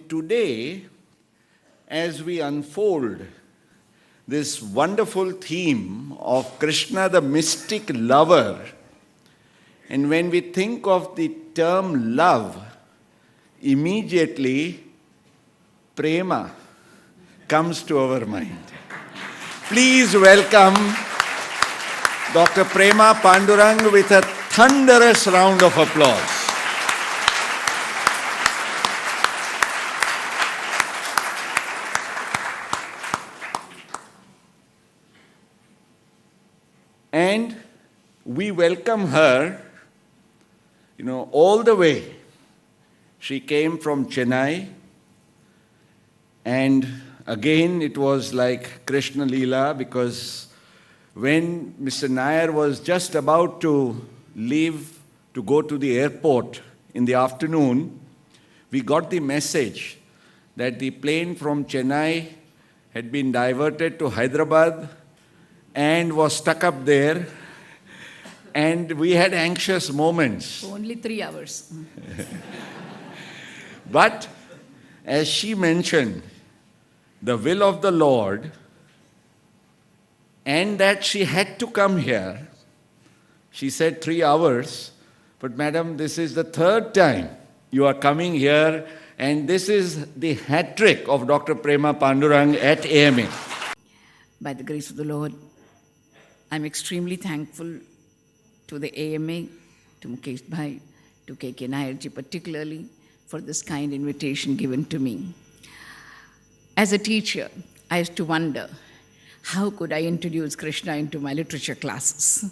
Today, as we unfold this wonderful theme of Krishna, the mystic lover, and when we think of the term love, immediately prema comes to our mind. Please welcome Dr. Prema Pandurang with a thunderous round of applause. And we welcome her, all the way. She came from Chennai, and again it was like Krishna Leela, because when Mr. Nair was just about to leave to go to the airport in the afternoon, we got the message that the plane from Chennai had been diverted to Hyderabad and was stuck up there, and we had anxious moments. For only 3 hours. But as she mentioned, the will of the Lord, and that she had to come here, she said 3 hours, but madam, this is the third time you are coming here, and this is the hat trick of Dr. Prema Pandurang at AMA. By the grace of the Lord, I'm extremely thankful to the AMA, to Mukesh Bhai, to KK Nair ji particularly, for this kind invitation given to me. As a teacher, I used to wonder, how could I introduce Krishna into my literature classes?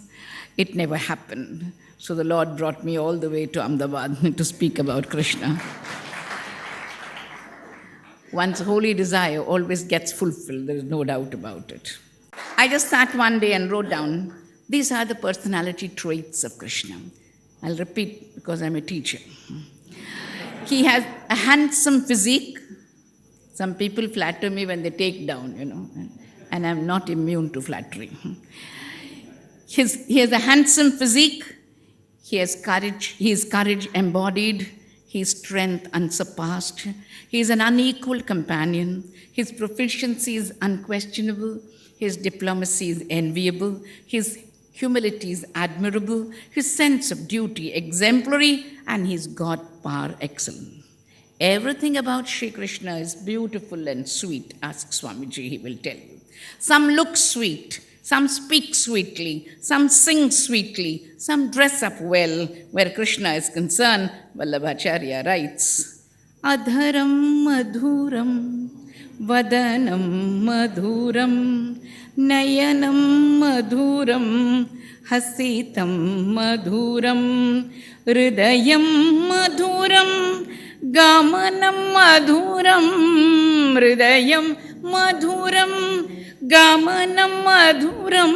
It never happened. So the Lord brought me all the way to Ahmedabad to speak about Krishna. One's holy desire always gets fulfilled, there is no doubt about it. I just sat one day and wrote down, these are the personality traits of Krishna. I'll repeat because I'm a teacher. He has a handsome physique. Some people flatter me when they take down, and I'm not immune to flattery. He has a handsome physique. He has courage. He is courage embodied. His strength unsurpassed. He is an unequal companion. His proficiency is unquestionable. His diplomacy is enviable. His humility is admirable. His sense of duty exemplary. And his God power excellent. Everything about Sri Krishna is beautiful and sweet. Ask Swamiji, he will tell you. Some look sweet. Some speak sweetly. Some sing sweetly. Some dress up well. Where Krishna is concerned, Vallabhacharya writes, Adharam madhuram, Vadanam madhuram, Nayanam madhuram, Hasitam madhuram, Hridayam madhuram, Gamanam madhuram, Hridayam madhuram, Gamanam madhuram,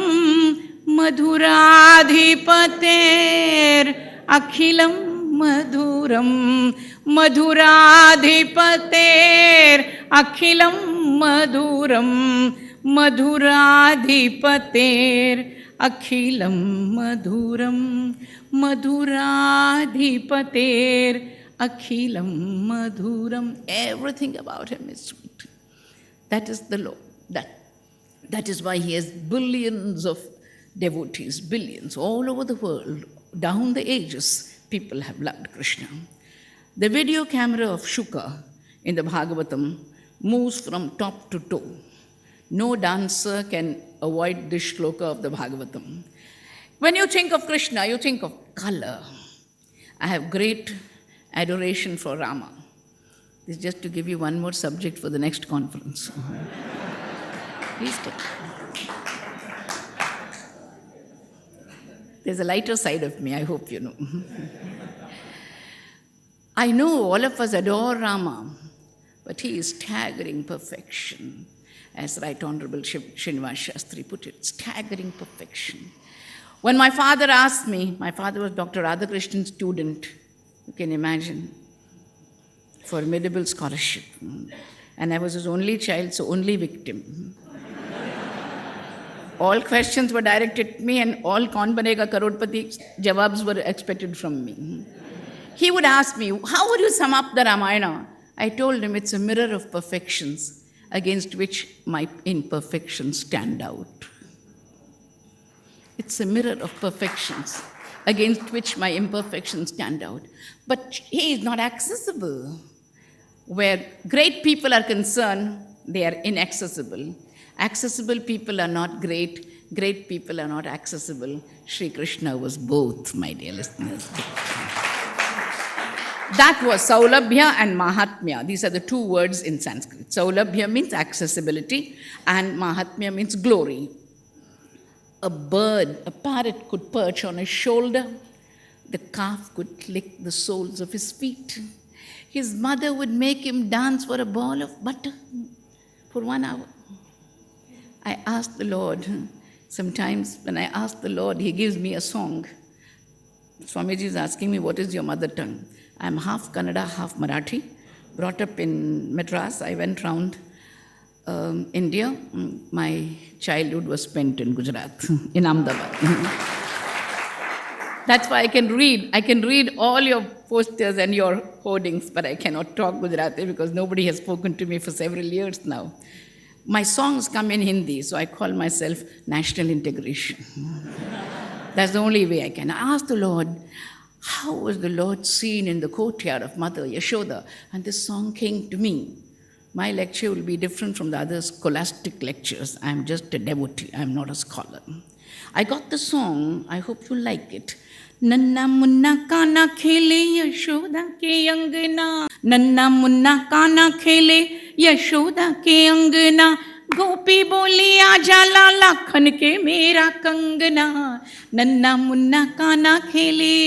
Madhuradhipater, Akhilam madhuram, Madhuradhipater, Akhilam madhuram, Madhuradhipater, Akhilam madhuram, Madhuradhipater, Akhilam madhuram. Everything about him is sweet. That is the Lord. That is why he has billions of devotees, billions all over the world. Down the ages, people have loved Krishna. The video camera of Shuka in the Bhagavatam moves from top to toe. No dancer can avoid this shloka of the Bhagavatam. When you think of Krishna, you think of color. I have great adoration for Rama. This is just to give you one more subject for the next conference. Please take it. There's a lighter side of me, I hope you know. I know all of us adore Rama, but he is staggering perfection. As Right Honorable Srinivas Shastri put it, staggering perfection. When my father asked me, my father was Dr. Radhakrishnan's student, you can imagine, formidable scholarship. And I was his only child, so only victim. All questions were directed at me and all Kaun Banega Karodpati jawabs were expected from me. He would ask me, how would you sum up the Ramayana? I told him it's a mirror of perfections against which my imperfections stand out. It's a mirror of perfections against which my imperfections stand out. But he is not accessible. Where great people are concerned, they are inaccessible. Accessible people are not great. Great people are not accessible. Sri Krishna was both, my dear listeners. That was Saulabhya and Mahatmya. These are the two words in Sanskrit. Saulabhya means accessibility and Mahatmya means glory. A bird, a parrot could perch on his shoulder. The calf could lick the soles of his feet. His mother would make him dance for a ball of butter for 1 hour. I asked the Lord, sometimes when I ask the Lord, he gives me a song. Swamiji is asking me, what is your mother tongue? I'm half Kannada, half Marathi. Brought up in Madras, I went round India. My childhood was spent in Gujarat, in Ahmedabad. That's why I can read all your posters and your hoardings, but I cannot talk Gujarati because nobody has spoken to me for several years now. My songs come in Hindi, so I call myself National Integration. That's the only way I can. I asked the Lord, how was the Lord seen in the courtyard of Mother Yashoda? And this song came to me. My lecture will be different from the other scholastic lectures. I'm just a devotee. I'm not a scholar. I got the song. I hope you like it. Nanna munna kana khele Yashoda ke angna. Nanna munna kana khele Yashoda ke angna. गोपी बोली आजा लाला खन के मेरा कंगना नन्ना मुन्ना काना खेले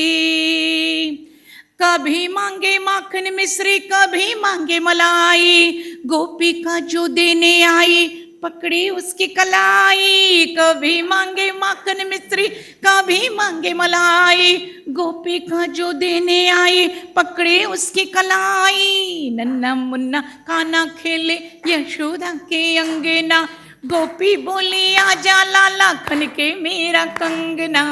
कभी मांगे माखन मिश्री कभी मांगे मलाई गोपी का जो देने आई पकड़ी उसकी कलाई कभी मांगे माखन मिश्री कभी मांगे मलाई गोपी का जो देने आई पकड़े उसकी कलाई नन्ना मुन्ना काना खेले यशोदा के अंगना गोपी बोली आजा लाला खन के मेरा कंगना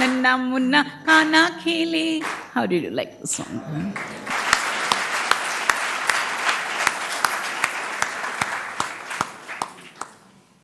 नन्ना मुन्ना काना खेले. How did you like the song?